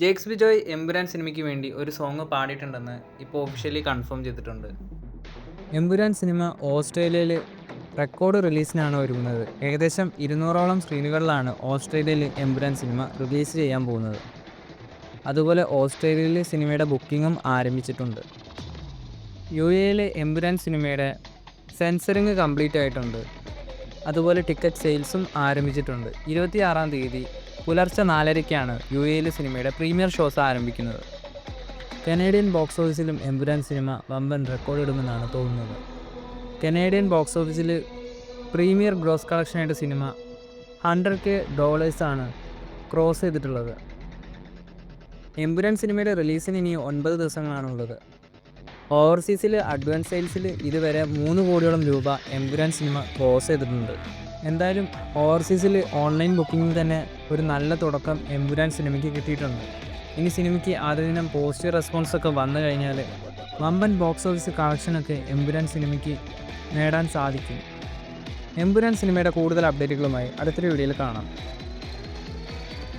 ജേക്സ് ബിജോയ് എമ്പുരാൻ സിനിമയ്ക്ക് വേണ്ടി ഒരു സോങ് പാടിയിട്ടുണ്ടെന്ന് ഇപ്പോൾ ഒഫീഷ്യലി കൺഫേം ചെയ്തിട്ടുണ്ട്. എമ്പുരാൻ സിനിമ ഓസ്ട്രേലിയയിൽ റെക്കോർഡ് റിലീസിനാണ് ഒരുങ്ങുന്നത്. ഏകദേശം 200ഓളം സ്ക്രീനുകളിലാണ് ഓസ്ട്രേലിയയിൽ എമ്പുരാൻ സിനിമ റിലീസ് ചെയ്യാൻ പോകുന്നത്. അതുപോലെ ഓസ്ട്രേലിയയിൽ സിനിമയുടെ ബുക്കിങ്ങും ആരംഭിച്ചിട്ടുണ്ട്. യുഎഇയിലെ എമ്പുരാൻ സിനിമയുടെ സെൻസറിങ് കംപ്ലീറ്റ് ആയിട്ടുണ്ട്. അതുപോലെ ടിക്കറ്റ് സെയിൽസും ആരംഭിച്ചിട്ടുണ്ട്. 26-ാം തീയതി പുലർച്ചെ 4:30-ക്കാണ് യുഎഇയിൽ സിനിമയുടെ പ്രീമിയർ ഷോസ് ആരംഭിക്കുന്നത്. കനേഡിയൻ ബോക്സ് ഓഫീസിലും എമ്പുരാൻ സിനിമ വമ്പൻ റെക്കോർഡ് ഇടുമെന്നാണ് തോന്നുന്നത്. കനേഡിയൻ ബോക്സ് ഓഫീസിൽ പ്രീമിയർ ഗ്രോസ് കളക്ഷനായിട്ട് സിനിമ $100,000 ക്രോസ് ചെയ്തിട്ടുള്ളത്. എമ്പുരാൻ സിനിമയുടെ റിലീസിന് ഇനി 9 ദിവസങ്ങളാണുള്ളത്. ഓവർസീസിൽ അഡ്വാൻസ് സെയിൽസിൽ ഇതുവരെ 3 കോടിയോളം രൂപ എമ്പുരാൻ സിനിമ ക്രോസ് ചെയ്തിട്ടുണ്ട്. എന്തായാലും ഓവർസീസിൽ ഓൺലൈൻ ബുക്കിങ്ങിൽ തന്നെ ഒരു നല്ല തുടക്കം എമ്പുരാൻ സിനിമയ്ക്ക് കിട്ടിയിട്ടുണ്ട്. ഇനി സിനിമയ്ക്ക് ആദ്യ ദിനം പോസിറ്റീവ് റെസ്പോൺസൊക്കെ വന്നു കഴിഞ്ഞാൽ വമ്പൻ ബോക്സ് ഓഫീസ് കളക്ഷനൊക്കെ എമ്പുരാൻ സിനിമയ്ക്ക് നേടാൻ സാധിക്കും. എമ്പുരാൻ സിനിമയുടെ കൂടുതൽ അപ്ഡേറ്റുകളുമായി അടുത്തൊരു വീഡിയോയിൽ കാണാം.